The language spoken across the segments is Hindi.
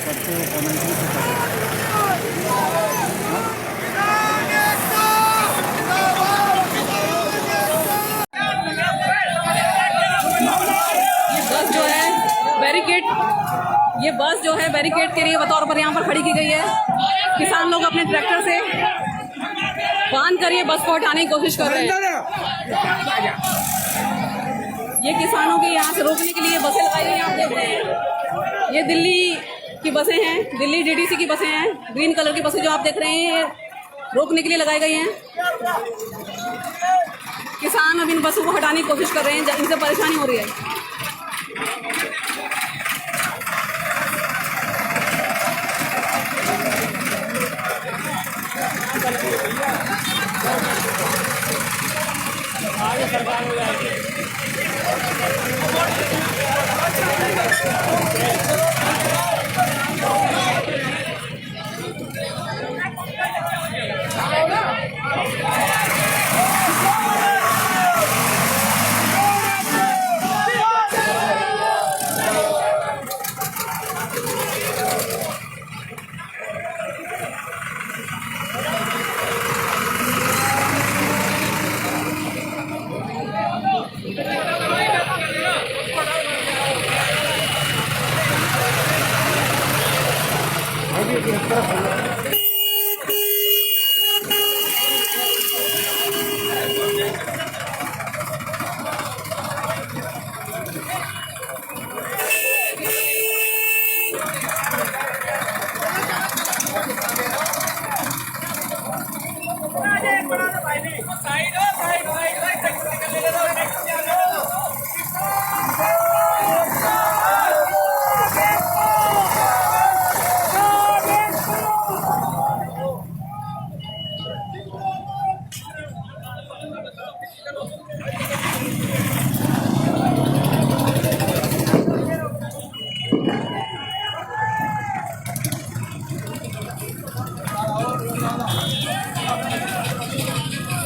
सबको कमेंट्री से करें। ये बस जो है बैरिकेड के लिए बतौर पर यहाँ पर खड़ी की गई है। किसान लोग अपने ट्रैक्टर से बांध कर ये बस को हटाने की कोशिश कर रहे हैं। ये किसानों के यहाँ से रोकने के लिए बसें लगाई गई हैं। आप देख रहे हैं ये दिल्ली की बसें हैं, दिल्ली डीडीसी की बसें हैं। ग्रीन कलर की बसें जो आप देख रहे हैं ये रोकने के लिए लगाई गई हैं। किसान अब इन बसों को हटाने की कोशिश कर रहे हैं, इनसे परेशानी हो रही है। आगे सरकार हो जाएगी।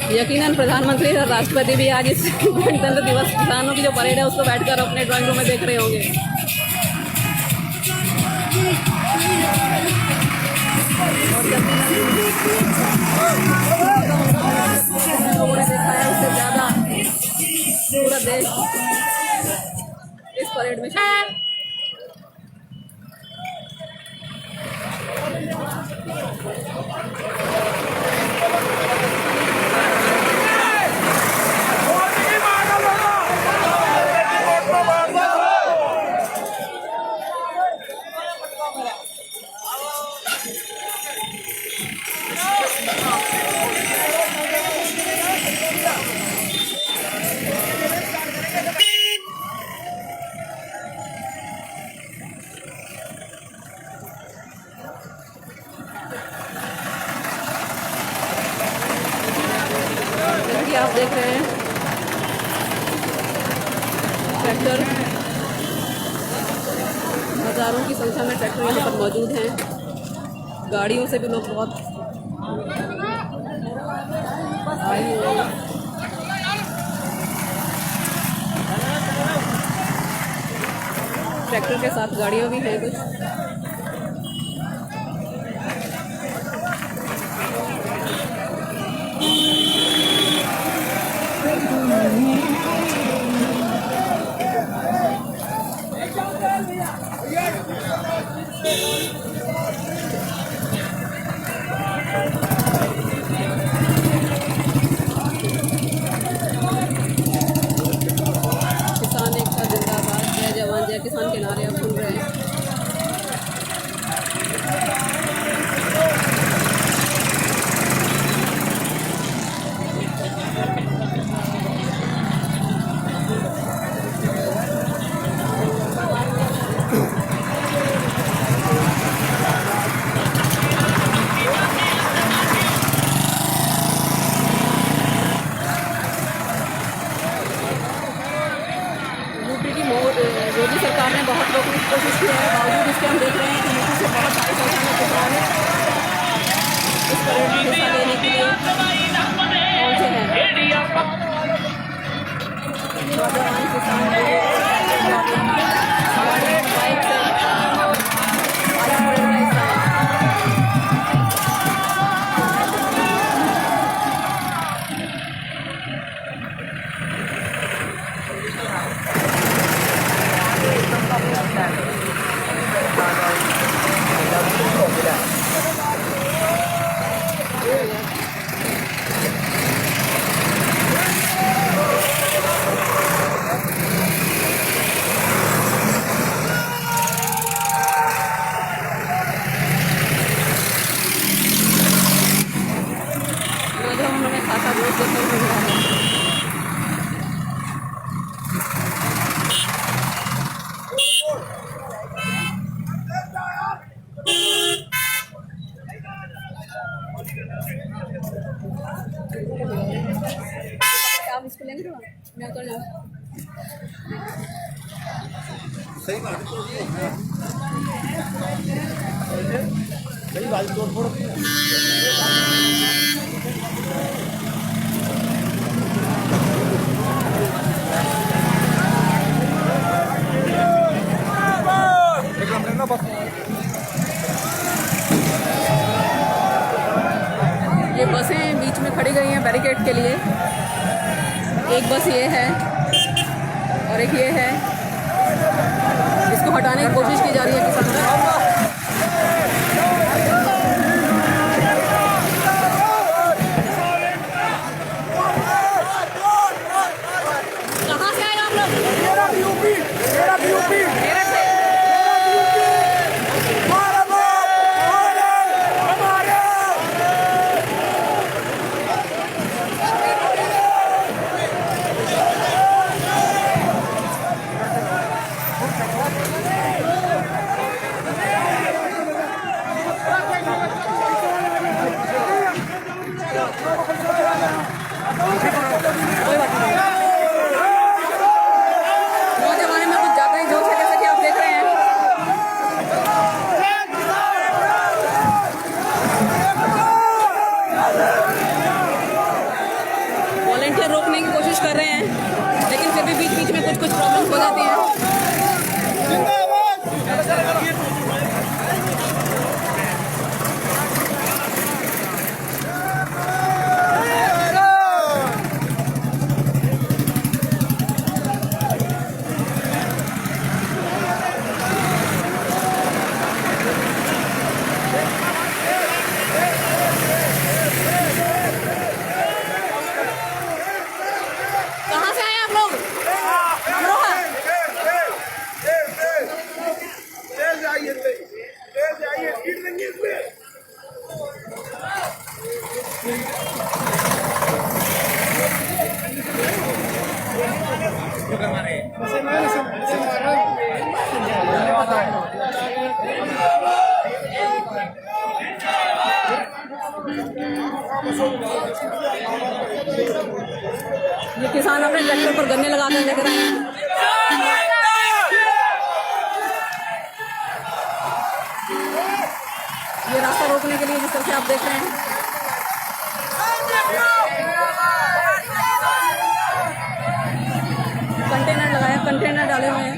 यकीनन प्रधानमंत्री और राष्ट्रपति भी आज इस गणतंत्र दिवस किसानों की जो परेड है उसको बैठकर अपने ड्राइंग रूम में देख रहे होंगे। लोगों ने देखा है उससे ज़्यादा पूरा देश इस परेड में शामिल है। आप देख रहे हैं ट्रैक्टर, हजारों की संख्या में ट्रैक्टर यहाँ पर मौजूद हैं। गाड़ियों से भी लोग बहुत आए हुए हैं। ट्रैक्टर के साथ गाड़ियाँ भी हैं कुछ। किसान एकता जिंदाबाद, जय जवान जय किसान के नारे अब सुन रहे हैं। मोदी सरकार ने बहुत लोगों की कोशिश की है, बावजूद इसके हम देख रहे हैं कि यूपी से बहुत सारी संख्या में किसान इस परेड में हिस्सा लेने के लिए पहुँचे हैं। किसान ये बसें बीच में खड़ी गई हैं बैरिकेड के लिए। एक बस ये है और एक ये है, इसको हटाने की कोशिश की जा रही है किसानों द्वारा। कहाँ से आए आप लोग? मेरठ से। नौजवान में कुछ ज़्यादा ही जोश है, जैसे कि आप देख रहे हैं। वॉलंटियर रोकने की कोशिश कर रहे हैं, लेकिन फिर भी बीच बीच में कुछ प्रॉब्लम्स हो जाती हैं। कहाँ से आए आप लोग? अमरोहा। ये किसान अपने ट्रैक्टर पर गन्ने लगाकर लेकर आए हैं। ये रास्ता रोकने के लिए जिस तरह से आप देख रहे हैं। कंटेनर लगाया, कंटेनर डाले हुए हैं,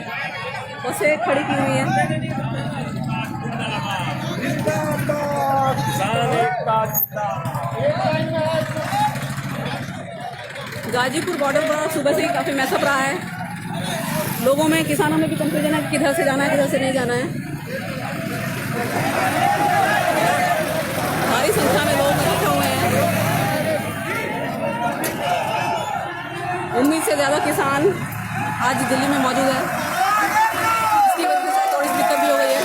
बसें खड़ी की हुई हैं। गाजीपुर बॉर्डर पर सुबह से ही काफ़ी मैसअप रहा है। लोगों में, किसानों में भी कंफ्यूजन है कि किधर से जाना है, किधर से नहीं जाना है। भारी संख्या में लोग इकट्ठे हुए हैं। उम्मीद से ज़्यादा किसान आज दिल्ली में मौजूद है। इसकी वजह से थोड़ी दिक्कत भी हो गई है।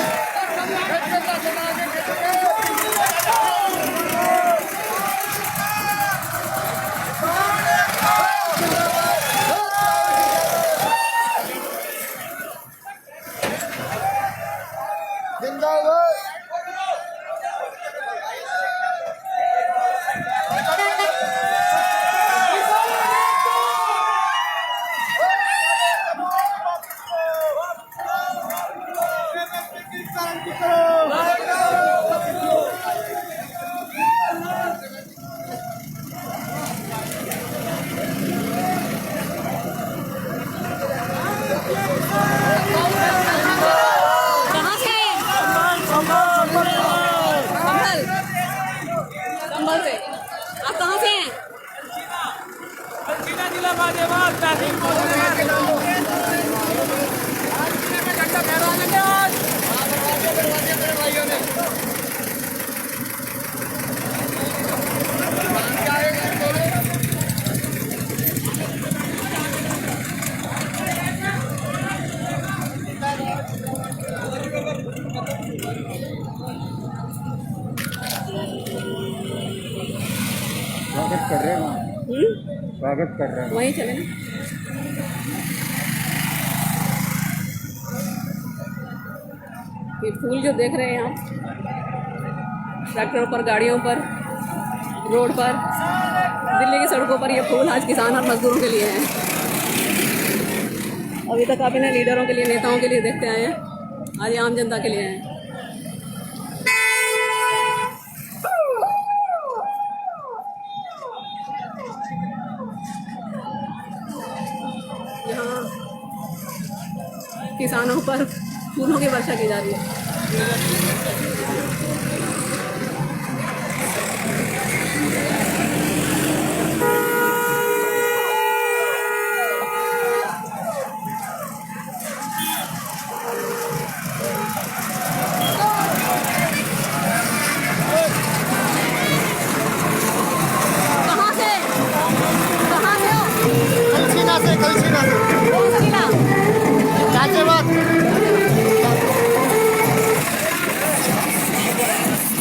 कहाँ से आए? संभल से। आप कहाँ से हैं? स्वागत कर रहे हैं, स्वागत कर रहे हैं। वहीं चले ना। ये फूल जो देख रहे हैं आप, ट्रैक्टरों पर, गाड़ियों पर, रोड पर, दिल्ली की सड़कों पर, ये फूल आज किसान और मजदूरों के लिए हैं। अभी तक आप इन्हें लीडरों के लिए, नेताओं के लिए देखते आए हैं, आज ये आम जनता के लिए हैं। किसानों पर फूलों की वर्षा की जा रही है। कहाँ से हो? कलसीना से कौन सा जिला? गाजियाबाद।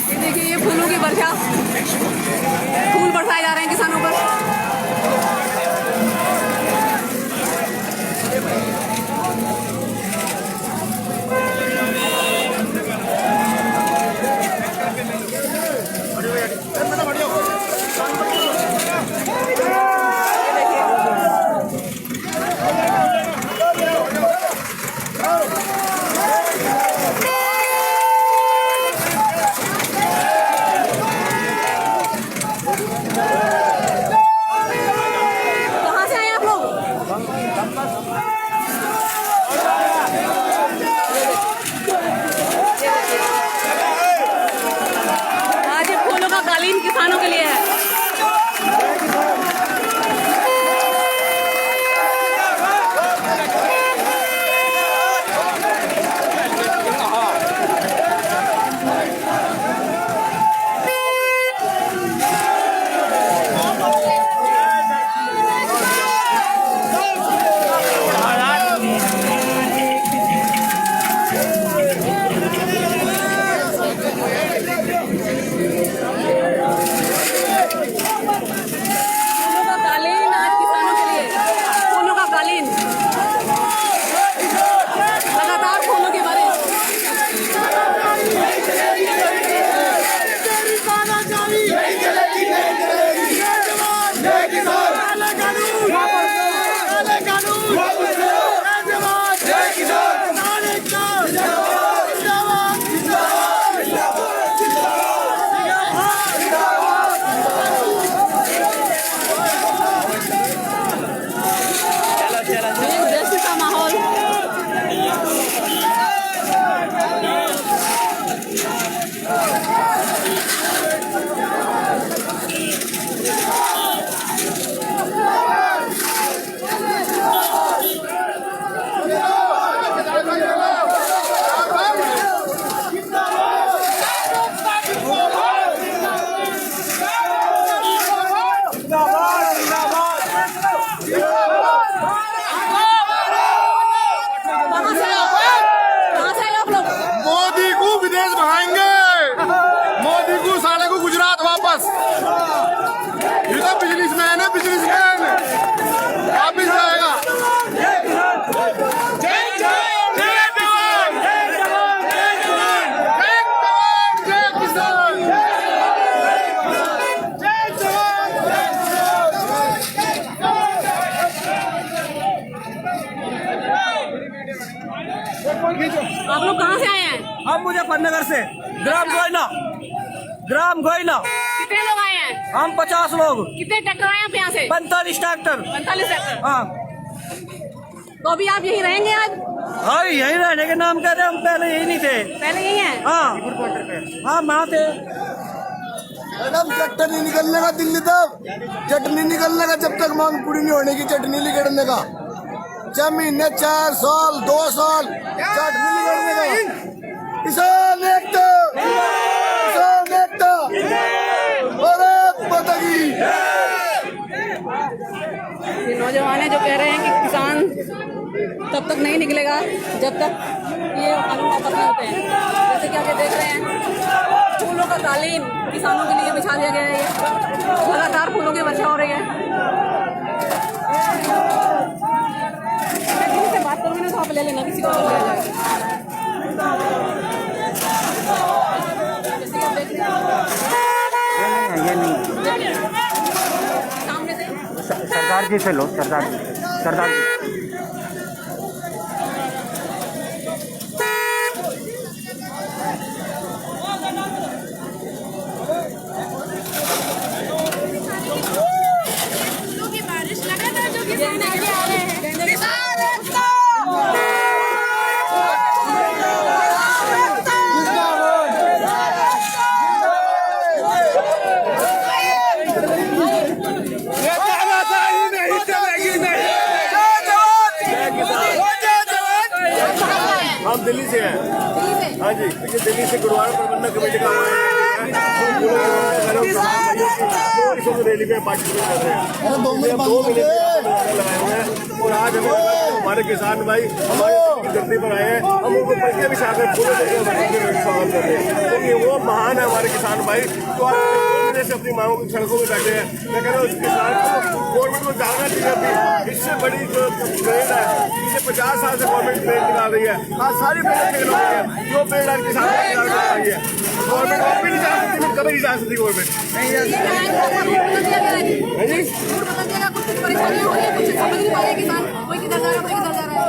ये देखिए, ये फूलों की वर्षा, फूल बरसाए जा रहे हैं किसानों पर। कहाँ से आए आप लोग? आज ये फूलों का कालीन किसानों के लिए है। फूलों का कालीन आज किसानों के लिए, फूलों का कालीन, लगातार फूलों की बारिश। एक जश्न का माहौल। कहाँ से आए आप लोग? मोदी को विदेश भगाएंगे, मोदी को साले को गुजरात वापस। ये तो बिजनेसमैन है, बिजनेसमैन वापिस जाएगा। आप लोग कहाँ से आए हैं? हम मुजफ्फरनगर से, ग्राम गोयना, ग्राम गोयना। कितने लोग आए हैं? हम 50 लोग, कितने ट्रैक्टर आए हैं यहाँ से? 45 ट्रैक्टर। 45 ट्रैक्टर। हाँ तो अभी आप यहीं रहेंगे आज? हाँ, यही रहने के नाम कहते, हम पहले यही नहीं थे। पहले यही हैं? हाँ वहाँ थे। मैडम चट्टा नहीं निकलने का दिल्ली तक, चटनी निकलने का जब तक मांग पूरी नहीं होने की, चटनी निकलने का 6 महीने, 4 साल, 2 साल चटनी निकलने का। किसान एकता, किसान एकता, भारत माता की। ये नौजवान है जो कह रहे हैं कि किसान तब तक नहीं निकलेगा जब तक ये कानून वापस नहीं होते हैं। जैसे कि आप ये देख रहे हैं, फूलों का कालीन किसानों के लिए बिछा दिया गया है। ये लगातार फूलों की वर्षा हो रही है। मैं किसी से बात करूँगी ना तो आप ले लेना, किसी को और ले जाएगा। जैसे कि आप देख रहे हैं, ये नहीं, सामने से सरदार जी से लो, सरदार जी, सरदार जी। बारिश लगातार जो किसान आगे आ रहे हैं। हाँ जी, ये दिल्ली से गुरुवार प्रबंधक कमेटी का रैली में पार्टिसिपेट कर रहे हैं। 2 महीने लगाए हुए हैं और आज हमें हमारे किसान भाई हमारी धरती पर आए हैं, हम उनको पलके भी सागर फूलों देकर स्वागत कर रहे हैं, क्योंकि वो महान है हमारे किसान भाई जो आज 2 महीने से अपनी मांगों की सड़कों में बैठे हैं। मैं कह रहा हूँ किसान को गवर्नमेंट को जाना चाहिए, इससे बड़ी जो ट्रेन है इसे 50 साल से गवर्नमेंट ट्रेन निकाल रही है, आज सारी पेड़ फेल हो रही है, जो पेड़ आज किसान आई है गवर्नमेंट और भी नहीं जा सकती, कभी नहीं जा सकती गवर्नमेंट।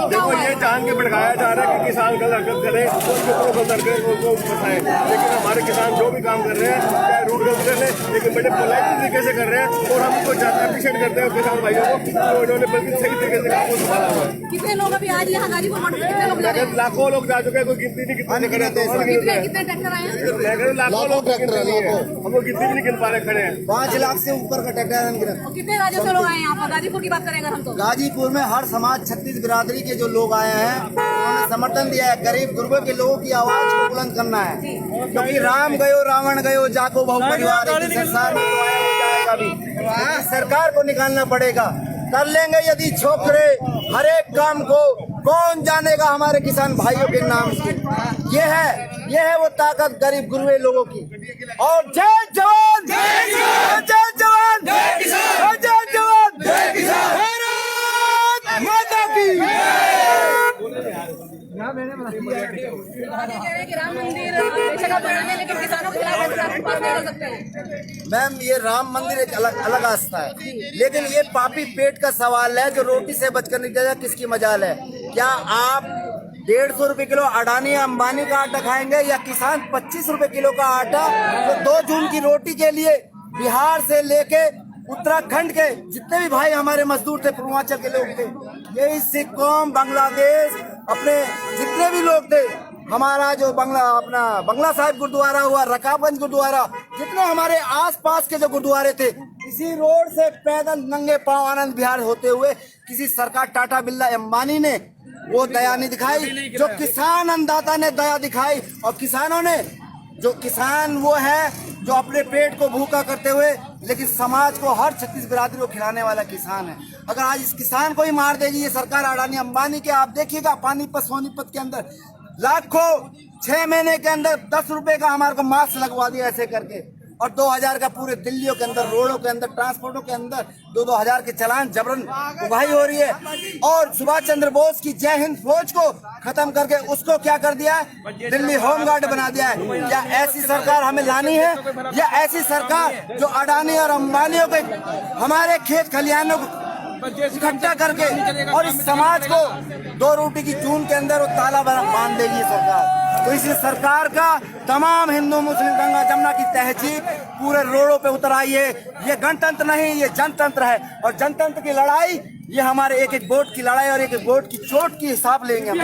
देखो ये जान के भड़काया जा रहा है कि किसान गलत हरकत करे, उसके ऊपर गलत हरकत उनको बताएं, लेकिन हमारे किसान जो भी काम कर रहे हैं चाहे रूट गलत कर रहे लेकिन बड़े पोलाइट तरीके से कर रहे हैं और हम उनको अप्रिशिएट करते हैं किसान भाइयों को, तो इन्होंने बल्कि सही तरीके से काम को संभाला हुआ है। कितने लोग अभी आज यहाँ गाजीपुर मोड़ पे कितने लोग जा रहे हैं? लाखों लोग जा चुके हैं, कोई गिनती नहीं कितने कितने ट्रैक्टर आए हैं? लाखों लोग ट्रैक्टर हमको गिनती भी नहीं गिन पा रहे खड़े हैं। 5 लाख से ऊपर का ट्रैक्टर। कितने राज्यों से लोग आए हैं यहाँ पर? गाजीपुर की बात करें अगर हम तो गाजीपुर में हर समाज 36 बिरादरी के जो लोग आए हैं उन्होंने समर्थन दिया है, गरीब गुरबे के लोगों की आवाज को बुलंद करना है, क्योंकि राम गयो रावण गयो जाको बहु परिवार, संसार में तो आया हो जाएगा भी, सरकार को निकालना पड़ेगा। कर लेंगे यदि छोकरे हर एक काम को, कौन जानेगा हमारे किसान भाइयों के नाम से। ये है वो ताकत गरीब गुरबे लोगों की। और जय जवान, जय जवान, जय जवान, भारत माता की। कि राम मंदिर बेशक आप बनाने, लेकिन किसानों के खिलाफ ऐसे आप पास नहीं कर सकते हैं। मैम ये राम मंदिर एक अलग आस्था है, लेकिन ये पापी पेट का सवाल है जो रोटी से बचकर नहीं जाएगा, किसकी मजाल है। क्या आप 150 रुपए किलो अडानी अंबानी का आटा खाएंगे या किसान 25 रुपए किलो का आटा जो 2 जून की रोटी के लिए बिहार से लेके उत्तराखंड के जितने भी भाई हमारे मजदूर थे, पूर्वांचल के लोग थे, यही सिक्किम, बांग्लादेश, अपने जितने भी लोग थे, हमारा जो बंगला साहिब गुरुद्वारा हुआ, रकाबगंज गुरुद्वारा, जितने हमारे आसपास के जो गुरुद्वारे थे, इसी रोड से पैदल नंगे पांव आनंद विहार होते हुए किसी सरकार टाटा बिरला अंबानी ने वो दया नहीं दिखाई, जो किसान अन्नदाता ने दया दिखाई। और किसानों ने, जो किसान वो है जो अपने पेट को भूखा करते हुए लेकिन समाज को, हर 36 बिरादरी को खिलाने वाला किसान है। अगर आज इस किसान को ही मार देगी ये सरकार अडानी अंबानी के, आप देखिएगा पानीपत सोनीपत के अंदर लाखों 6 महीने के अंदर 10 रुपए का हमारे को मास्क लगवा दिया ऐसे करके, और 2000 का पूरे दिल्लियों के अंदर, रोडों के अंदर, ट्रांसपोर्टों के अंदर 2-2 हजार के चलान जबरन उगाही हो रही है। और सुभाष चंद्र बोस की जय हिंद फौज को खत्म करके उसको क्या कर दिया है, दिल्ली होम गार्ड बना दिया है। क्या ऐसी सरकार हमें लानी है, या ऐसी सरकार जो अडानी और अंबानियों के हमारे खेत खलिहानों को इकट्ठा करके और इस समाज को 2 रोटी की चून के अंदर वो ताला बांध देगी सरकार। तो इस सरकार का तमाम हिंदू मुस्लिम गंगा जमुना की तहजीब पूरे रोडों पे उतर आई है। ये गणतंत्र नहीं, ये जनतंत्र है, और जनतंत्र की लड़ाई ये हमारे एक एक वोट की लड़ाई और एक एक वोट की चोट की हिसाब लेंगे हम।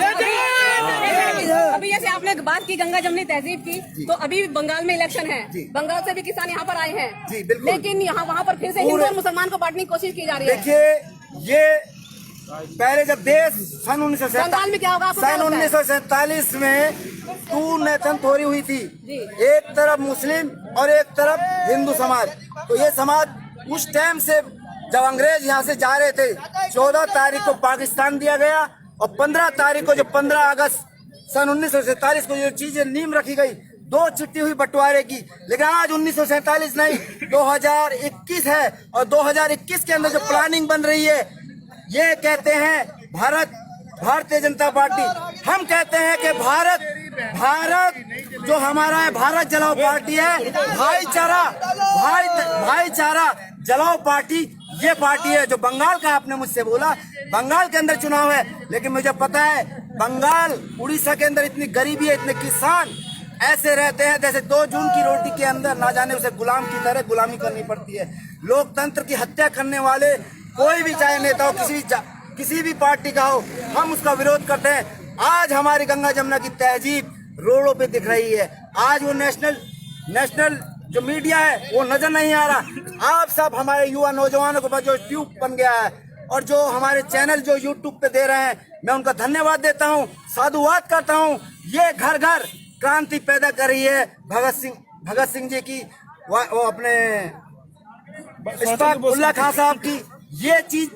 अभी जैसे आपने बात की गंगा जमुनी तहजीब की, तो अभी बंगाल में इलेक्शन है, बंगाल से भी किसान यहाँ पर आए हैं, जी बिल्कुल, लेकिन यहाँ वहाँ पर फिर से हिंदू और मुसलमान को बांटने की कोशिश की जा रही है। देखिए ये पहले जब देश सन 1947 में 2 नेशन थोड़ी हुई थी, एक तरफ मुस्लिम और एक तरफ हिंदू समाज। तो ये समाज उस टाइम से जब अंग्रेज यहाँ से जा रहे थे, 14 तारीख को पाकिस्तान दिया गया और 15 तारीख को जो 15 अगस्त सन 1947 को जो चीजें नींव रखी गई, 2 चिट्ठी हुई बंटवारे की। लेकिन आज 1947 नहीं, 2021 है, और 2021 के अंदर जो प्लानिंग बन रही है, ये कहते हैं भारतीय जनता पार्टी, हम कहते हैं कि भारत जो हमारा है, भारत जलाओ पार्टी है, भाईचारा जलाओ पार्टी, ये पार्टी है। जो बंगाल का आपने मुझसे बोला, बंगाल के अंदर चुनाव है, लेकिन मुझे पता है बंगाल, उड़ीसा के अंदर इतनी गरीबी है, इतने किसान ऐसे रहते हैं जैसे 2 जून की रोटी के अंदर ना जाने उसे गुलाम की तरह गुलामी करनी पड़ती है। लोकतंत्र की हत्या करने वाले कोई भी, चाहे नेता हो, किसी भी पार्टी का हो, हम उसका विरोध करते हैं। आज हमारी गंगा जमुना की तहजीब रोडों पे दिख रही है। आज वो नेशनल जो मीडिया है वो नजर नहीं आ रहा। आप सब हमारे युवा नौजवानों के पास जो ट्यूब बन गया है और जो हमारे चैनल जो यूट्यूब पे दे रहे हैं, मैं उनका धन्यवाद देता हूँ, साधुवाद करता हूँ। ये घर घर क्रांति पैदा कर रही है भगत सिंह जी की, वो अपने इश्फाक उल्ला खां साहब की। ये चीज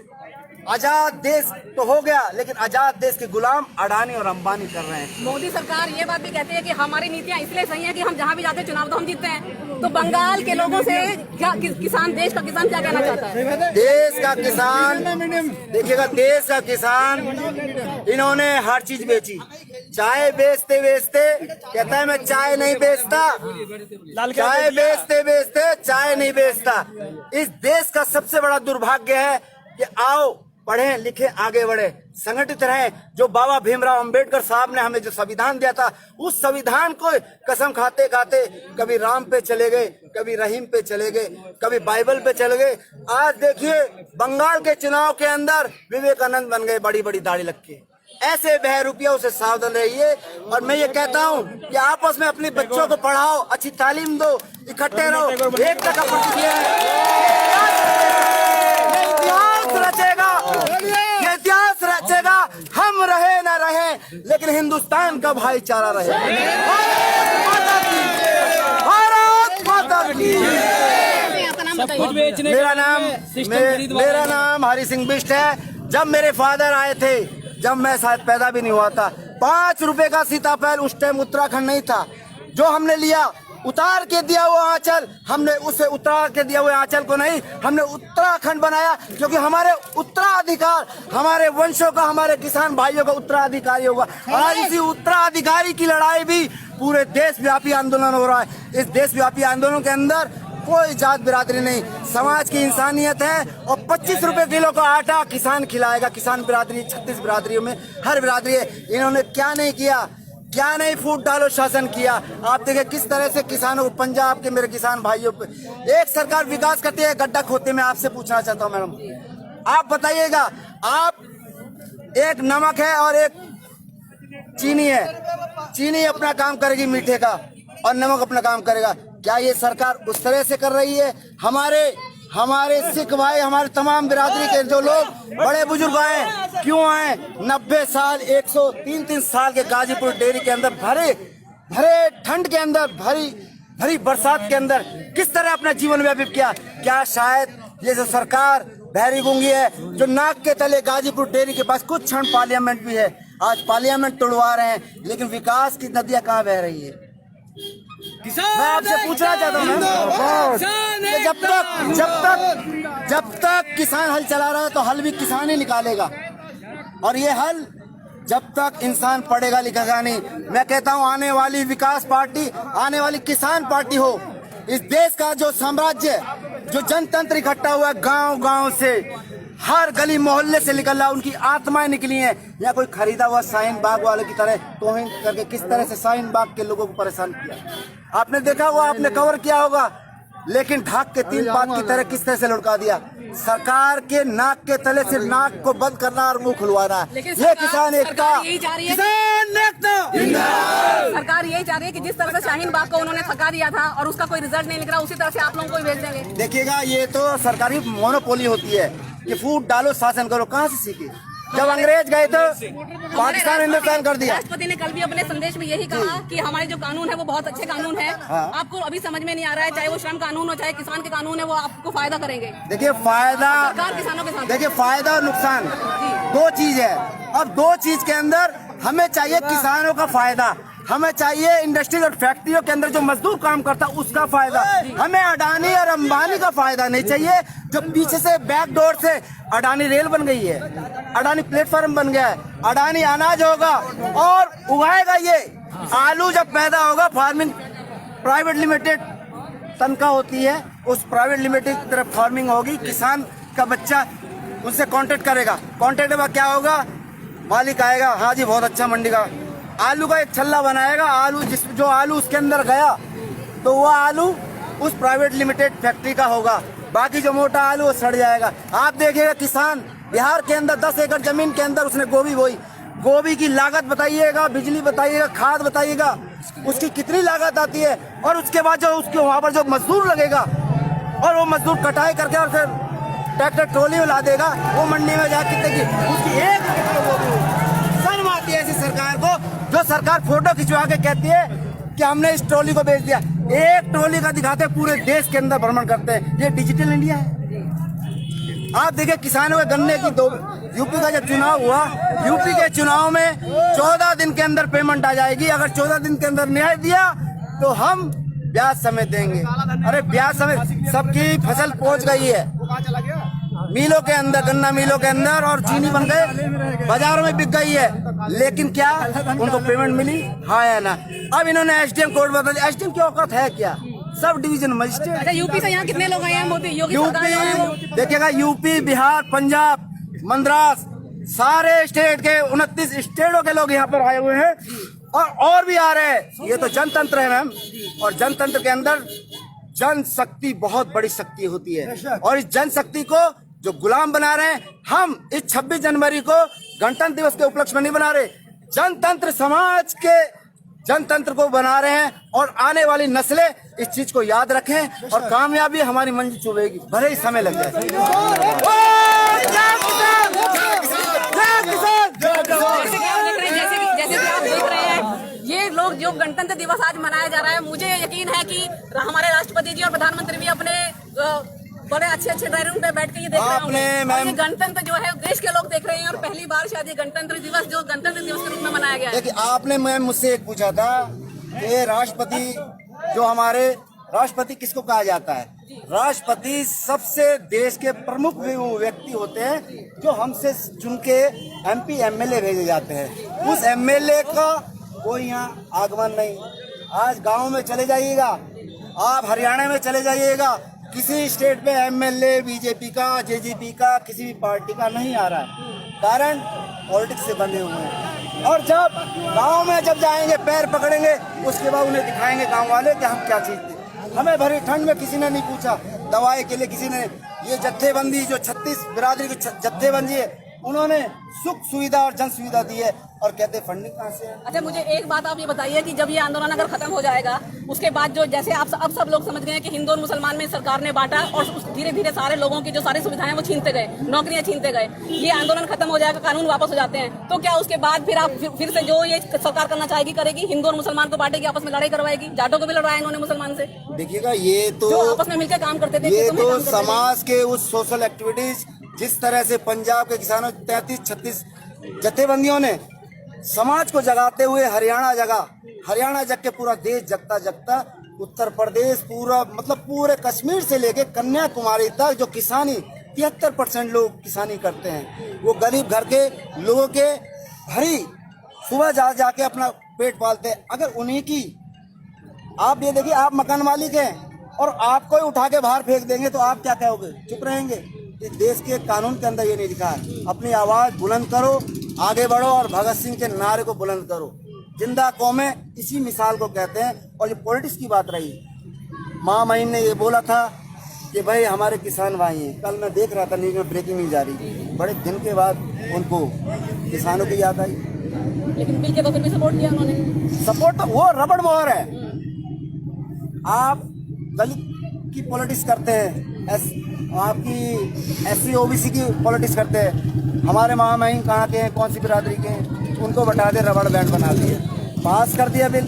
आजाद देश तो हो गया, लेकिन आजाद देश के गुलाम अडानी और अंबानी कर रहे हैं। मोदी सरकार ये बात भी कहती है कि हमारी नीतियां इसलिए सही है कि हम जहाँ भी जाते हैं चुनाव तो हम जीतते हैं। तो बंगाल के लोगों से क्या किसान, देश का किसान क्या कहना चाहता है? देश का किसान, देखिएगा, देश का किसान, इन्होंने हर चीज बेची। चाय बेचते बेचते कहता है मैं चाय नहीं बेचता, चाय बेचते बेचते चाय नहीं बेचता। इस देश का सबसे बड़ा दुर्भाग्य है कि आओ पढ़ें लिखें आगे बढ़े, संगठित रहें। जो बाबा भीमराव अंबेडकर साहब ने हमें जो संविधान दिया था, उस संविधान को कसम खाते खाते कभी राम पे चले गए, कभी रहीम पे चले गए, कभी बाइबल पे चले गए। आज देखिए बंगाल के चुनाव के अंदर विवेकानंद बन गए बड़ी बड़ी दाढ़ी लग के। ऐसे बहरूपियों से सावधान रहिए। और मैं ये कहता हूँ कि आपस में अपने बच्चों को पढ़ाओ, अच्छी तालीम दो, इकट्ठे रहो। 1% प्रतिक्रिया रचेगा, ये इतिहास रचेगा। हम रहे न रहे, लेकिन हिंदुस्तान का भाईचारा रहे। भारत माता की। मेरा नाम हरि सिंह बिष्ट है। जब मेरे फादर आए थे, जब मैं शायद पैदा भी नहीं हुआ था, 5 रुपए का सीताफल उस टाइम उत्तराखंड नहीं था, जो हमने लिया उतार के दिया वो आंचल, हमने उसे उतार के दिया हुए आंचल को नहीं, हमने उत्तराखंड बनाया। क्योंकि हमारे उत्तराधिकार, हमारे वंशों का, हमारे किसान भाइयों का उत्तराधिकारी होगा। आज इसी उत्तराधिकारी की लड़ाई भी पूरे देश व्यापी आंदोलन हो रहा है। इस देश व्यापी आंदोलन के अंदर कोई जात बिरादरी नहीं, समाज की इंसानियत है। और 25 रुपए किलो का आटा किसान खिलाएगा। किसान बिरादरी 36 बिरादरियों में हर बिरादरी है। इन्होंने क्या नहीं किया, क्या नहीं फूट डालो शासन किया। आप देखिए किस तरह से किसानों को, पंजाब के मेरे किसान भाइयों पे एक सरकार विकास करती है, गड्ढा खोदते। मैं आपसे पूछना चाहता हूँ मैडम, आप बताइएगा, आप एक नमक है और एक चीनी है, चीनी अपना काम करेगी मीठे का और नमक अपना काम करेगा। क्या ये सरकार उस तरह से कर रही है? हमारे सिख भाई, हमारे तमाम बिरादरी के जो लोग बड़े बुजुर्ग आए, क्यों आए? 90 साल 103 साल के गाजीपुर डेयरी के अंदर भरे ठंड के अंदर, भरी बरसात के अंदर किस तरह अपना जीवन व्यतीत किया? क्या शायद ये जो सरकार बहरी गूंगी है, जो नाक के तले गाजीपुर डेयरी के पास कुछ क्षण पार्लियामेंट भी है, आज पार्लियामेंट तोड़वा रहे हैं, लेकिन विकास की नदियां कहाँ बह रही है? मैं आपसे पूछना चाहता हूँ जब तक किसान हल चला रहा है तो हल भी किसान ही निकालेगा। और ये हल जब तक इंसान पढ़ेगा लिखेगा नहीं। मैं कहता हूँ आने वाली विकास पार्टी, आने वाली किसान पार्टी हो। इस देश का जो साम्राज्य, जो जनतंत्र इकट्ठा हुआ है गांव गांव से, हर गली मोहल्ले से निकल रहा, उनकी आत्माएं निकली हैं। या कोई खरीदा हुआ शाहीन बाग वाले की तरह तोहिन करके किस तरह से शाहीन बाग के लोगों को परेशान किया आपने देखा होगा, आपने कवर किया होगा। लेकिन ढाक के 3 बात की तरह किस तरह से लुढ़का दिया। सरकार के नाक के तले से नाक को बंद करना और मुंह खुलवाना। ये किसान एकता, सरकार यही चाह रही है कि जिस तरह से शाहीन बाग को उन्होंने थका दिया था और उसका कोई रिजल्ट नहीं निकला, उसी तरह से आप लोगों को भी भेज देंगे। देखिएगा, ये तो सरकारी मोनोपोली होती है कि फूट डालो शासन करो। कहाँ से सीखे? जब अंग्रेज गए तो पाकिस्तान हिंदुस्तान कर दिया। राष्ट्रपति ने कल भी अपने संदेश में यही कहा कि हमारे जो कानून है वो बहुत अच्छे कानून है। आपको अभी समझ में नहीं आ रहा है, चाहे वो श्रम कानून हो चाहे किसान के कानून है, वो आपको फायदा करेंगे। देखिए फायदा, सरकार किसानों के साथ, देखिए फायदा और नुकसान 2 चीज है। अब 2 चीज के अंदर हमें चाहिए किसानों का फायदा, हमें चाहिए इंडस्ट्री और फैक्ट्रियों के अंदर जो मजदूर काम करता है उसका फायदा। हमें अडानी और अंबानी का फायदा नहीं चाहिए, जो पीछे से बैकडोर से अडानी रेल बन गई है, अडानी प्लेटफॉर्म बन गया है, अडानी अनाज होगा और उगाएगा। ये आलू जब पैदा होगा, फार्मिंग प्राइवेट लिमिटेड तनख्वाह होती है, उस प्राइवेट लिमिटेड की तरफ फार्मिंग होगी। किसान का बच्चा उनसे कॉन्टेक्ट करेगा, कॉन्टेक्ट में क्या होगा, मालिक आएगा, हाँ जी बहुत अच्छा मंडी का आलू का एक छल्ला बनाएगा। आलू जो आलू उसके अंदर गया तो वो आलू उस प्राइवेट लिमिटेड फैक्ट्री का होगा, बाकी जो मोटा आलू वो सड़ जाएगा। आप देखिएगा किसान बिहार के अंदर 10 एकड़ जमीन के अंदर उसने गोभी बोई, गोभी की लागत बताइएगा, बिजली बताइएगा, खाद बताइएगा, उसकी कितनी लागत आती है। और उसके बाद जो उसके वहाँ पर जो मजदूर लगेगा और वो मजदूर कटाई करके और फिर ट्रैक्टर ट्रॉली में ला देगा, वो मंडी में जाकर कितने की उसकी एक शर्म आती है ऐसी सरकार को, जो सरकार फोटो खिंचवा के कहती है कि हमने इस ट्रॉली को बेच दिया। एक ट्रॉली का दिखाते पूरे देश के अंदर भ्रमण करते हैं। ये डिजिटल इंडिया है। आप देखिए किसानों के गन्ने की दो यूपी का जब चुनाव हुआ, यूपी के चुनाव में 14 दिन के अंदर पेमेंट आ जाएगी। अगर 14 दिन के अंदर न्याय दिया तो हम ब्याज समेत देंगे। अरे ब्याज समेत सबकी फसल पहुंच गई है मिलों के अंदर, गन्ना मिलों के अंदर, और चीनी बन गए बाजारों में बिक गई है। लेकिन क्या उनको पेमेंट मिली? हाँ या ना? अब इन्होंने एसडीएम कोर्ट बता दिया। एसडीएम की औकात है क्या? Sub division magistrate. अच्छा, यूपी से यहाँ कितने लोग आए हैं? मोदी योगी सरकार में आए हैं। यूपी देखिएगा, यूपी, बिहार, पंजाब, मद्रास, सारे स्टेट के 29 स्टेटों के लोग यहाँ पर आए हुए हैं और भी आ रहे हैं। ये तो जनतंत्र है मैम, और जनतंत्र के अंदर जनशक्ति बहुत बड़ी शक्ति होती है। और इस जनशक्ति को जो गुलाम बना रहे हैं, हम इस 26 जनवरी को गणतंत्र दिवस के उपलक्ष्य में नहीं बना रहे, जनतंत्र समाज के जनतंत्र को बना रहे हैं। और आने वाली नस्लें इस चीज को याद रखें और कामयाबी हमारी मंजिल चुभेगी, भले ही समय लग जाए। जैसे कि आप देख रहे हैं, ये लोग जो गणतंत्र दिवस आज मनाया जा रहा है, मुझे यकीन है कि हमारे राष्ट्रपति जी और प्रधानमंत्री भी अपने बड़े अच्छे ड्राइंग रूम पे बैठ के ये देख रहे होंगे। और ये गणतंत्र जो है देश के लोग देख रहे हैं, और पहली बार शायद ये गणतंत्र दिवस जो गणतंत्र दिवस के रूप में मनाया गया है। देखिए, आपने मैम मुझसे एक पूछा था कि राष्ट्रपति जो हमारे राष्ट्रपति किसको कहा जाता है? राष्ट्रपति सबसे देश के प्रमुख व्यक्ति होते हैं जो हमसे चुन के एमपी एमएलए भेजे जाते हैं। उस एमएलए का कोई यहाँ आगमन नहीं। आज गांव में चले जाइएगा, आप हरियाणा में चले जाइएगा, किसी स्टेट पे एमएलए बीजेपी का, जेजेपी का, किसी भी पार्टी का नहीं आ रहा है। कारण पॉलिटिक्स से बंधे हुए हैं। और जब गांव में जब जाएंगे, पैर पकड़ेंगे, उसके बाद उन्हें दिखाएंगे गांव वाले कि हम क्या चीज थे। हमें भरी ठंड में किसी ने नहीं पूछा, दवाई के लिए किसी ने। ये जत्थेबंदी जो 36 बिरादरी की जत्थेबंदी है, उन्होंने सुख सुविधा और जन सुविधा दी है, और कहते फंडिंग कहाँ से है? अच्छा, मुझे एक बात आप ये बताइए कि जब ये आंदोलन अगर खत्म हो जाएगा, उसके बाद जो जैसे आप अब सब लोग समझ गए हैं कि हिंदू और मुसलमान में सरकार ने बांटा, और धीरे धीरे सारे लोगों की जो सारी सुविधाएं वो छीनते गए, नौकरियां छीनते गए। ये आंदोलन खत्म हो जाएगा, कानून वापस हो जाते हैं, तो क्या उसके बाद फिर आप फिर से जो ये सरकार करना चाहेगी करेगी? हिंदू और मुसलमान को बांटेगी, आपस में लड़ाई करवाएगी? जाटों को भी लड़ाया इन्होंने मुसलमान से। देखिएगा, ये तो जो आपस में मिलकर काम करते थे, ये तो समाज के उस सोशल एक्टिविटीज, जिस तरह से पंजाब के किसानों 33-36 जत्थेबंदियों ने समाज को जगाते हुए हरियाणा जग के पूरा देश जगता जगता उत्तर प्रदेश पूरा, मतलब पूरे कश्मीर से लेके कन्याकुमारी तक जो किसानी 73% लोग किसानी करते हैं, वो गरीब घर के लोगों के भरी सुबह जाके अपना पेट पालते हैं। अगर उन्हीं की आप ये देखिए, आप मकान मालिक हैं और आपको ही उठा के बाहर फेंक देंगे तो आप क्या कहोगे? चुप रहेंगे? इस देश के कानून के अंदर ये नहीं लिखा है। अपनी आवाज बुलंद करो, आगे बढ़ो और भगत सिंह के नारे को बुलंद करो। जिंदा कौमें इसी मिसाल को कहते हैं। और ये पॉलिटिक्स की बात रही, महामहिम ने ये बोला था कि भाई हमारे किसान भाई हैं। कल मैं देख रहा था न्यूज में, ब्रेकिंग न्यूज आ रही, बड़े दिन के बाद उनको किसानों की याद आई। लेकिन बिल के तो फिर भी सपोर्ट किया उन्होंने। सपोर्ट तो वो रबड़ मोहर है। आप दलित की पॉलिटिक्स करते हैं, आपकी SC OBC की पॉलिटिक्स करते हैं। हमारे महामहिम कहाँ के हैं, कौन सी बिरादरी के हैं, उनको बता दे, रबड़ बैंड बना दिए, पास कर दिया बिल।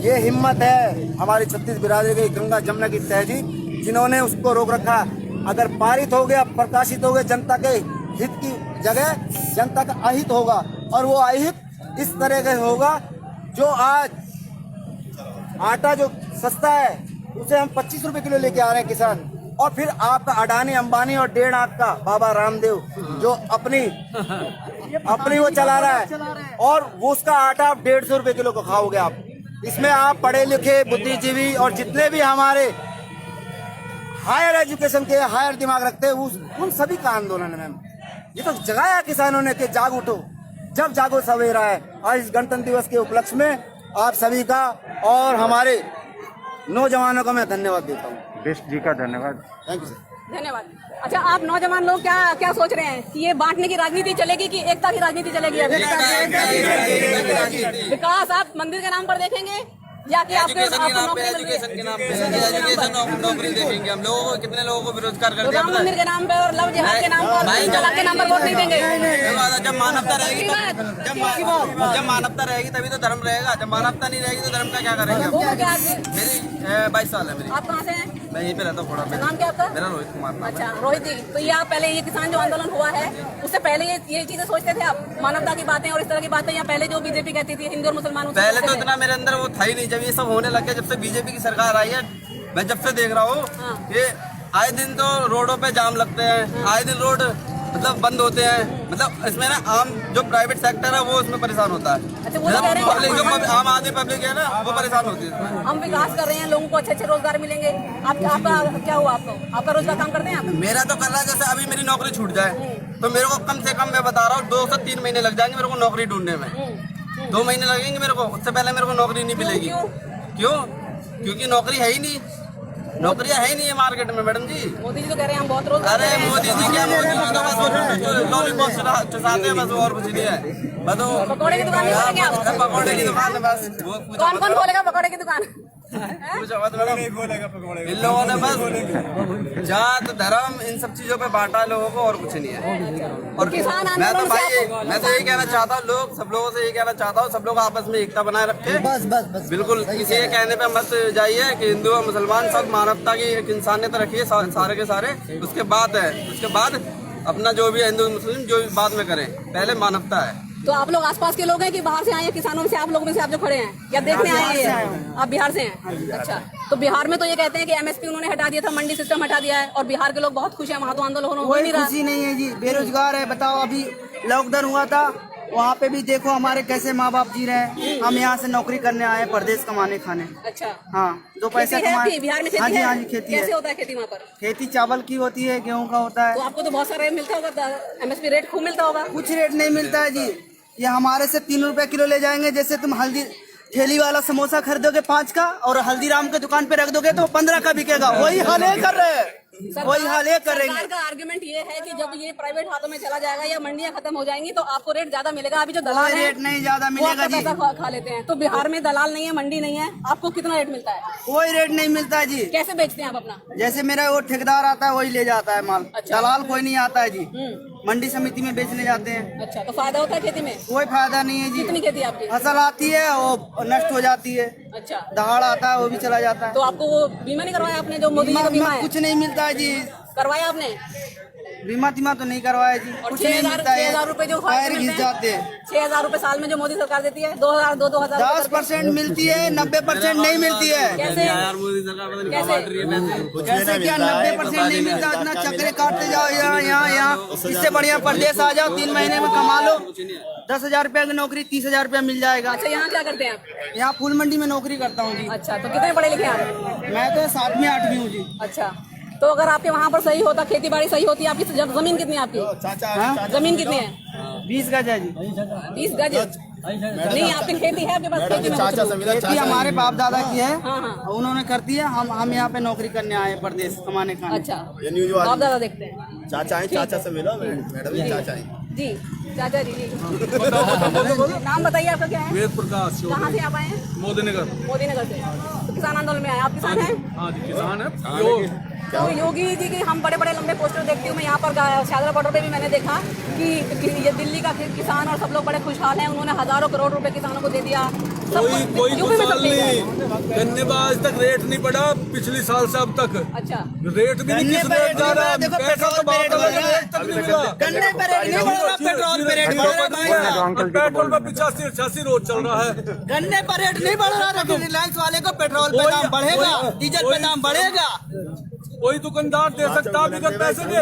ये हिम्मत है हमारी 36 बिरादरी की, गंगा जमुना की तहजीब, जिन्होंने उसको रोक रखा। अगर पारित हो गया, प्रकाशित हो गया, जनता के हित की जगह जनता का अहित होगा, और वो अहित इस तरह का होगा जो आज आटा जो सस्ता है उसे हम 25 रुपए किलो लेके आ रहे हैं किसान, और फिर आपका अडानी अंबानी और 1.5 आंख का बाबा रामदेव जो अपनी वो चला रहा है, और वो उसका आटा आप 150 रुपए किलो को खाओगे आप। इसमें आप पढ़े लिखे बुद्धिजीवी और जितने भी हमारे हायर एजुकेशन के हायर दिमाग रखते हैं, उन सभी का आंदोलन है मैम। ये तो जगाया किसानों ने कि जाग उठो, जब जागो सवेरा है। आज इस गणतंत्र दिवस के उपलक्ष्य में आप सभी का और हमारे नौजवानों का मैं धन्यवाद देता हूँ। बेस्ट जी का धन्यवाद। Thank you sir. धन्यवाद। अच्छा, आप नौजवान लोग क्या सोच रहे हैं कि ये बांटने की राजनीति चलेगी कि एकता की राजनीति चलेगी? विकास आप मंदिर के नाम पर देखेंगे या कि आपके एजुकेशन के नाम पे, नौकरी मिल रही है? एजुकेशन के नाम पे, एजुकेशन नौकरी देखेंगे हम लोगों को, कितने लोगों को बेरोजगार कर तो दिया राम पता मंदिर है? के नाम पे और लव जिहाद के नाम पर भाई, तलाक के नाम पर वोट नहीं देंगे। जब मानवता रहेगी जब मानवता रहेगी तभी तो धर्म रहेगा, जब मानवता नहीं रहेगी तो धर्म का क्या करेंगे हम? उम्र क्या है आपकी? मेरी 22 साल है मेरी। आप कहाँ से हैं? मैं यहीं पे रहता हूँ थोड़ा। नाम क्या आपका? मेरा रोहित कुमार नाम है। अच्छा रोहित जी, तो ये आप पहले ये किसान जो आंदोलन हुआ है उससे पहले ये चीजें सोचते थे आप, मानवता की बातें और इस तरह की बातें, या पहले जो बीजेपी कहती थी हिंदू और मुसलमान उससे पहले तो सोचते थे? इतना मेरे अंदर वो था ही नहीं, जब ये सब होने लग गया, जब से बीजेपी की सरकार आई है, मैं जब से देख रहा हूँ हाँ। ये आए दिन तो रोडों पे जाम लगते हैं, आए दिन रोड मतलब बंद होते हैं, मतलब इसमें ना आम जो प्राइवेट सेक्टर है वो उसमें परेशान होता है। अच्छा, वो कह रहे हैं पब्लिक जो आम आदमी पब्लिक है ना वो परेशान होती है। हम विकास कर रहे हैं, लोगों को अच्छे अच्छे रोजगार मिलेंगे। आपका क्या हुआ? आपका रोजगार काम करते हैं आप? मेरा तो कर रहा है, जैसे अभी मेरी नौकरी छूट जाए तो मेरे को कम से कम मैं बता रहा हूँ 2 से 3 महीने लग जाएंगे मेरे को नौकरी ढूंढने में। 2 महीने लगेंगे मेरे को, उससे पहले मेरे को नौकरी नहीं मिलेगी। क्यों? क्योंकि नौकरी है ही नहीं, नौकरियां है ही नहीं है मार्केट में मैडम जी। मोदी जी तो कह रहे हैं हम बहुत रोजगार अरे दे रहे हैं। मोदी जी क्या, मोदी जी तो बस लॉलीपॉप चुसाते हैं बस, और कुछ नहीं है। बस वो पकौड़े की दुकान नहीं खोलेंगे आप? पकौड़े की दुकान है बस। वो कुछ कौन कौन खोलेगा पकौड़े की दुकान? कुछ मत मैडम, इन लोगों ने बस जात धर्म इन सब चीजों पे बांटा है लोगों को, और कुछ नहीं है। और किसान मैं तो आंदोलन से भाई आपको- मैं तो यही कहना चाहता हूँ, सब लोगों से यही कहना चाहता हूँ, सब लोग आपस में एकता बनाए रखे। बस बिल्कुल किसी के कहने पे मत जाइए कि हिंदू और मुसलमान सब मानवता की एक इंसानियत रखिए सारे के सारे, उसके बाद अपना जो भी है हिंदू मुस्लिम जो भी बाद में करें, पहले मानवता है। तो आप लोग आसपास के लोग हैं कि बाहर से आए हैं? किसानों में से आप लोग में से आप जो खड़े हैं या देखने आए हैं? आप बिहार से हैं? अच्छा, तो बिहार में तो ये कहते हैं कि एमएसपी उन्होंने हटा दिया था, मंडी सिस्टम हटा दिया है, और बिहार के लोग बहुत खुश हैं, वहाँ तो आंदोलन हो नहीं रहा। खुशी नहीं है जी, बेरोजगार है। बताओ अभी लॉकडाउन हुआ था, वहाँ पे भी देखो हमारे कैसे माँ बाप जी रहे हैं। हम यहाँ से नौकरी करने आए हैं, परदेश कमाने खाने। अच्छा, हाँ, 2 पैसा खेती है कमाए। आपकी? बिहार में खेती हाँ जी, है? हाँ जी, खेती कैसे है। होता है खेती वहाँ पर? खेती चावल की होती है, गेहूँ का होता तो है। आपको तो बहुत सारा मिलता होगा, एमएसपी रेट खूब मिलता होगा। कुछ रेट नहीं मिलता है जी, ये हमारे से 3 रुपए किलो ले जाएंगे। जैसे तुम हल्दी ठेली वाला समोसा खरीदोगे 5 का और हल्दीराम के दुकान पे रख दोगे तो 15 का बिकेगा। वही हाल ये कर रहे हैं, वही हाल ये करेंगे। सरकार का आर्गुमेंट ये है कि जब ये प्राइवेट हाथों में चला जाएगा या मंडियां खत्म हो जाएंगी तो आपको रेट ज्यादा मिलेगा। अभी जो दलाल कोई है रेट नहीं ज्यादा वो मिलेगा आपका जी, पैसा खा लेते हैं। तो बिहार में दलाल नहीं है, मंडी नहीं है, आपको कितना रेट मिलता है? कोई रेट नहीं मिलता है जी। कैसे बेचते हैं आप अपना? जैसे मेरा वो ठेकेदार आता है वही ले जाता है माल। अच्छा। दलाल कोई नहीं आता है जी, मंडी समिति में बेचने जाते हैं। अच्छा, तो फायदा होता है खेती में? कोई फायदा नहीं है जी, कितनी खेती है आपकी? फसल आती है वो नष्ट हो जाती है, अच्छा, दहाड़ आता है वो भी चला जाता तो है। आपको वो बीमा नहीं करवाया आपने, जो मोदी जी का बीमा है? कुछ नहीं मिलता है जी, करवाया आपने? बीमा तीमा तो नहीं करवाया जी, और कुछ नहीं मिलता है। 6,000 रुपए जो पैर घिस जाते हैं। 6,000 रुपए साल में जो मोदी सरकार देती है, 2,000 10% मिलती है, 90% नहीं मिलती है। कैसे? मोदी सरकार पता नहीं कैसे? कहाँ बांट रही है पैसे। कैसे क्या 90% नहीं मिलता? इतना चक्रे काटते जाओ यहाँ। इससे बढ़िया परदेश आ जाओ, 3 महीने में कमा लो, 10,000 रुपया की नौकरी 30,000 रुपया मिल जाएगा। अच्छा, यहाँ क्या करते हैं आप? यहाँ फूल मंडी में नौकरी करता हूँ जी। अच्छा, तो कितने पढ़े लिखे आप? मैं तो 7वीं 8वीं हूँ जी। अच्छा, तो अगर आपके वहाँ पर सही होता, खेती बाड़ी सही होती, आपकी जमीन कितनी है आपकी? हाँ? जमीन कितनी है? 20 गज है जी। 20 गज? नहीं, आपकी खेती है? आपके पास खेती में कुछ लोग? खेती हमारे बाप दादा की है, हाँ हाँ, उन्होंने करती है। हम यहाँ पे नौकरी करने आए परदेश कमाने खाने। अच्छा, आप ज्यादा देखते हैं। चाचा है, चाचा से मिलो मैडम जी, चाचा है। जी चाचा जी, नाम बताइए आपका क्या है? वेद प्रकाश कहाँ से आप आए हैं? मोदी नगर। मोदी नगर से। तो किसान आंदोलन में आए, आप किसान हैं? हाँ जी, किसान है। तो योगी जी के हम बड़े बड़े लंबे पोस्टर देखती हूँ मैं, यहाँ पर शाहजरा बॉर्डर पे भी मैंने देखा कि ये दिल्ली का किसान और सब लोग बड़े खुशहाल हैं, उन्होंने हजारों करोड़ रुपए किसानों को दे दिया। कोई यूपी में सब खुशहाल ठीक है। नहीं, गन्ने का आज तक रेट नहीं बढ़ा पिछले साल से अब तक। अच्छा, रेट भी नहीं, किस रेट जा रहा है, देखो पैसा तो पेट्रोल पे बहुत रेट रेट तक नहीं मिला। गन्ने पे रेट नहीं बढ़ रहा, पेट्रोल पे रेट बढ़ रहा है। पेट्रोल पे 85-88 रोज चल रहा है। गन्ने पर रेट नहीं बढ़ रहा, लेकिन रिलायंस वाले को पेट्रोल पे दाम बढ़ेगा, डीजल पे दाम बढ़ेगा। कोई दुकानदार दे सकता विगत पैसे के,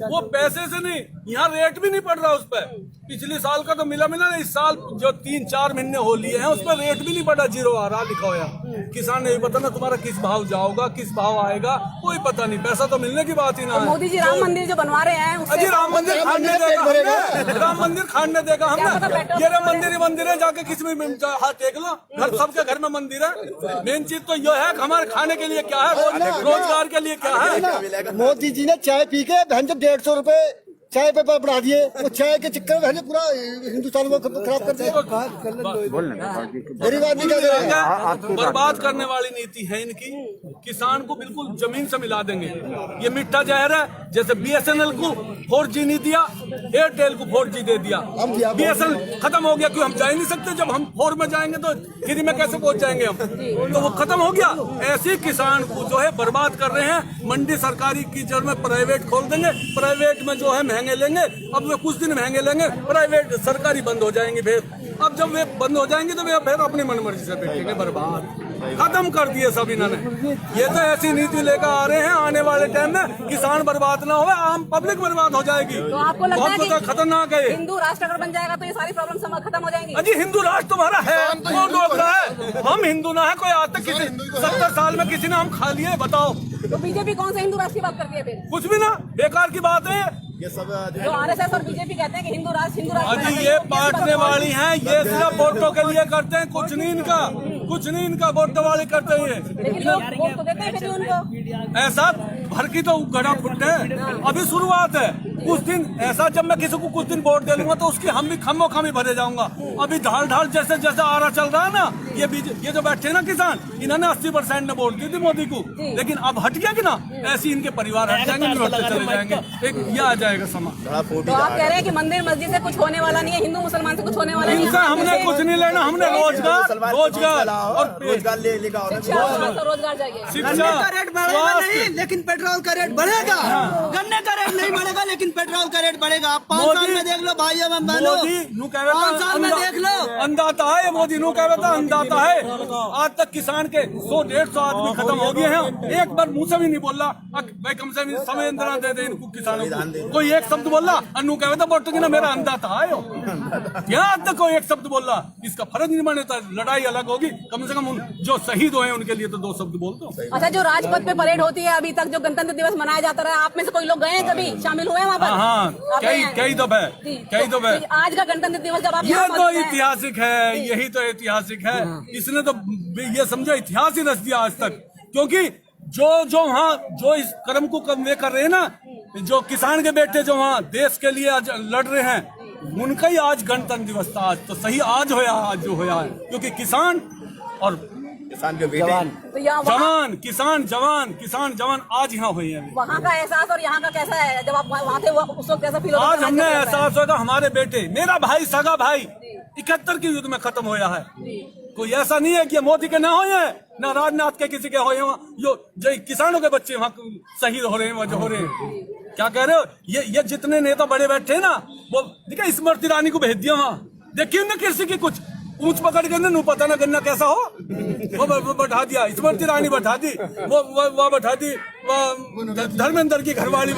वो पैसे से नहीं, यहाँ रेट भी नहीं पड़ रहा उस पर। पिछले साल का तो मिला नहीं, इस साल जो 3-4 महीने हो लिए हैं उस पर रेट भी नहीं बढ़ा, 0 आ रहा लिखा हुआ। किसान नहीं पता ना तुम्हारा किस भाव जाओगा, किस भाव आएगा, कोई पता नहीं। पैसा तो मिलने की बात ही ना तो है। मोदी जी राम मंदिर जो बनवा रहे हैं अजी राम मंदिर खाने देगा हमने, राम मंदिर खाने देगा क्या पता हमने। पेट्रोल ये रे मंदिर ही मंदिर है, जाके किसी में हाथ टेक लो, घर सबके घर में मंदिर है। मेन चीज तो ये है कि हमारे खाने के लिए क्या है, रोजगार के लिए क्या है। मोदी जी ने चाय पी के 150 रुपए चाय पे बढ़ा दिए, वो चाय के चक्कर में हमने पूरा हिंदुस्तान को खराब कर दिया। गरीब आदमी क्या करेगा? बर्बाद करने वाली नीति है इनकी। किसान को बिल्कुल जमीन से मिला देंगे। ये मिट्टा जहर है। जैसे BSNL को 4G नहीं दिया, एयरटेल को 4G दे दिया। BSNL खत्म हो गया, क्यों हम जा ही नहीं सकते? जब हम 4 में जाएंगे तो फ्री में कैसे पहुंच जाएंगे हम? तो वो खत्म हो गया। ऐसे किसान को जो है बर्बाद कर रहे हैं। मंडी सरकारी की जड़ में प्राइवेट खोल देंगे, प्राइवेट में जो है महंगे लेंगे। अब वे कुछ दिन महंगे लेंगे, प्राइवेट सरकारी बंद हो जाएंगे। फिर अब जब वे बंद हो जाएंगे तो वे फिर अपनी मनमर्जी से बैठेंगे। बर्बाद खत्म कर दिए सब इन्होंने। ये तो ऐसी नीति लेकर आ रहे हैं, आने वाले टाइम में किसान बर्बाद ना हो, आम पब्लिक बर्बाद हो जाएगी। तो आपको लगता है कि खतरनाक है। हिंदू राष्ट्र अगर बन जाएगा तो ये सारी प्रॉब्लम खत्म हो जाएंगी? अजी हिंदू राष्ट्र तुम्हारा है, कौन रोक रहा है? हम हिंदू ना है कोई? आज तक किसी 70 साल में किसी ने हम खा लिए? बताओ। तो बीजेपी कौन सा हिंदू राष्ट्र की बात करती है फिर? कुछ भी ना, बेकार की बात है। ये सब जो RSS और बीजेपी कहते हैं कि हिंदू राष्ट्र अजी ये बांटने वाली हैं, ये सिर्फ वोटों के लिए करते हैं, कुछ नहीं इनका वोटों वाले करते हैं। लेकिन लोग वोट तो देते हैं फिर भी उनको। ऐसा भर की तो गड़ा फुट है, अभी शुरुआत है। कुछ दिन ऐसा, जब मैं किसी को कुछ दिन वोट दे लूंगा तो उसकी हम भी खम्मो खामी भरे जाऊंगा। अभी ढाल जैसे जैसे आरा चल रहा है ना, ये जो बैठे ना किसान, इन्होंने 80% ने वोट दी थी मोदी को, लेकिन अब हट गया कि ना, ऐसे इनके परिवार हट जाएंगे, लौटते चले जाएंगे। एक ये आ जाएगा समा। तो आप कह रहे हैं कि मंदिर मस्जिद से कुछ होने वाला नहीं है, हिंदू मुसलमान से कुछ होने वाला नहीं है? इनसे हमने कुछ नहीं लेना, हमने रोजगार रोजगार लेगा, रोजगार चाहिए। शिक्षा, का रेट बढ़ेगा नहीं, लेकिन पेट्रोल का रेट बढ़ेगा। गन्ने का रेट नहीं बढ़ेगा, लेकिन पेट्रोल का रेट बढ़ेगा। आप 5 साल में देख लो भाई, मोदी नू कह रहा 5 साल में देख लो। अंदाता है, मोदी नू कह रहा था अंदाता है। आज तक किसान के 100-150 आदमी खत्म हो गए हैं। एक बार मुंह से भी नहीं बोला भाई, कम से कम समय इंतजार दे दे इनको किसानों को। कोई एक शब्द बोला, अन्नू कह रहा था बोट ना मेरा अंदाता है। क्या आज तक कोई एक शब्द बोला? इसका फर्ज नहीं मानता। लड़ाई अलग होगी, कम से कम जो शहीद हुए उनके लिए तो 2 शब्द बोल दो। अच्छा, जो राजपथ पे परेड होती है अभी तक, जो गणतंत्र दिवस मनाया जाता रहा, आप में से कोई लोग गए हैं, कभी शामिल हुए वहाँ पर? हाँ, कई दफे। आज का गणतंत्र दिवस जब आप ये तो ऐतिहासिक है, यही तो ऐतिहासिक है। इसने तो ये समझो इतिहास ही रच दिया आज तक। क्योंकि जो वहाँ जो इस कर्म को वे कर रहे हैं ना, जो किसान के बेटे जो वहाँ देश के लिए आज लड़ रहे हैं, उनका ही आज गणतंत्र दिवस था। आज तो सही आज होया, आज जो होया है, क्योंकि किसान और किसान के बेटे जवान, किसान जवान आज यहाँ हुए हैं। वहाँ का एहसास और यहाँ का कैसा है? जब आप वहाँ थे उस वक्त कैसा फील होता था? आज हमने एहसास होगा, हमारे बेटे, मेरा भाई, सगा भाई 71 के युद्ध में खत्म होया है। कोई ऐसा नहीं है कि मोदी के ना हो, ना राजनाथ के किसी के हो। जो किसानों के बच्चे वहाँ शहीद हो रहे हैं, जो हो रहे हैं। क्या कह रहे हो? ये जितने नेता बड़े बैठे हैं ना, वो देखिए स्मृति ईरानी को भेज दिया वहाँ। देखिए ना किसी की कुछ ऊंच पकड़ के नू पता ना गन्ना कैसा हो, वो बैठा दिया। स्मृति ईरानी बैठा दी, वो बैठा दी धर्मेंद्र की घरवाली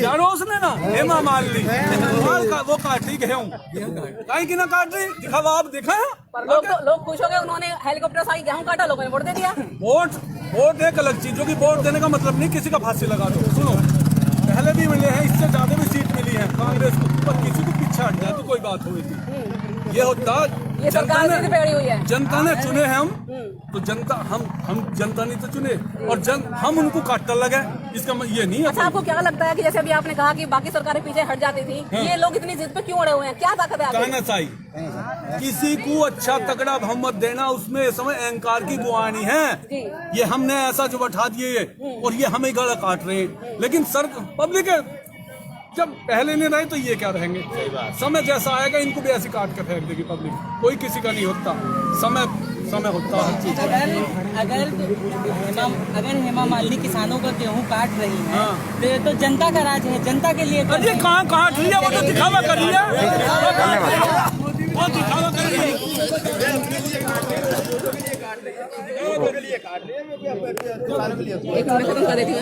जानो उसने ना, हेमा मालिनी वो काट रही गेहूं, कहीं की ना काट रही, दिखावा आप देखा है? लोग खुश हो गए, उन्होंने हेलीकॉप्टर से गेहूं काटा, लोगों ने वोट दे दिया। वोट एक अलग चीज, जो कि वोट देने का मतलब नहीं किसी का फांसी लगा दो। सुनो, पहले भी मिले हैं, इससे ज्यादा भी सीट मिली है कांग्रेस को, पर किसी को पीछे हट जाए तो कोई बात हुई थी। ये होता, ये सरकार से बिगड़ी हुई है। जनता ने चुने हैं हम, तो जनता हम जनता नहीं तो चुने, और हम उनको काटने लगे, इसका ये नहीं है। अच्छा, आपको क्या लगता है कि जैसे अभी आपने कहा कि बाकी सरकारें पीछे हट जाती थी, ये लोग इतनी जिद पे क्यों अड़े हुए हैं? क्या ताकत है? कहना चाहिए किसी को अच्छा तगड़ा बहुमत देना, उसमें इस समय अहंकार की बुआनी है। ये हमने ऐसा जो बैठा दिए और ये हमें गला काट रहे हैं। लेकिन सर पब्लिक जब पहले नहीं रहे तो ये क्या रहेंगे? समय जैसा आएगा इनको भी ऐसी काट के फेंक देगी पब्लिक। कोई किसी का नहीं होता, समय होता है हर चीज। अगर हेमा मालिनी किसानों का गेहूं काट रही है, तो ये तो जनता का राज है, जनता के लिए। अरे कहाँ काट रही है? वो तो दिखावा कर रही है, वो दिखावा कर रही है। एक मिनट खत्म कर देती हूँ।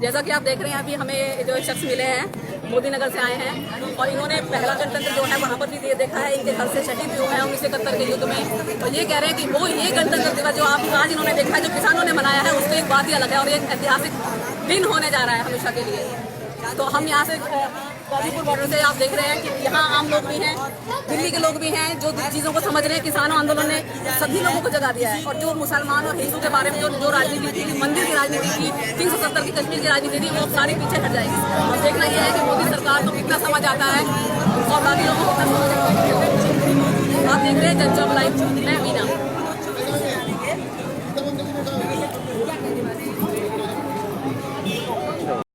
जैसा कि आप देख रहे हैं, अभी हमें जो शख्स मिले हैं मोदी नगर से आए हैं, और इन्होंने पहला गणतंत्र जो है वहाँ पर भी ये देखा है, इनके घर से शहीद भी हुए हैं 1971 के युद्ध में। और ये कह रहे हैं कि वो ये गणतंत्र दिवस जो आप आज इन्होंने देखा है, जो किसानों ने मनाया है, उसकी एक बात ही अलग है, और एक ऐतिहासिक दिन होने जा रहा है हमेशा के लिए। तो हम यहाँ से गाजीपुर बॉर्डर से आप देख रहे हैं कि यहाँ आम लोग भी हैं, दिल्ली के लोग भी हैं जो चीज़ों को समझ रहे हैं। किसानों आंदोलन ने सभी लोगों को जगा दिया है और जो मुसलमान और हिंदू के बारे में जो राजनीति थी, मंदिर की राजनीति थी, 370 की कश्मीर की राजनीति थी, वो सारी पीछे हट जाएगी। और देखना यह है कि मोदी सरकार को कितना समझ आता है और बाकी लोगों को कितना समझ आता है। आप देख रहे हैं जनजब लाइव, मैं वीना।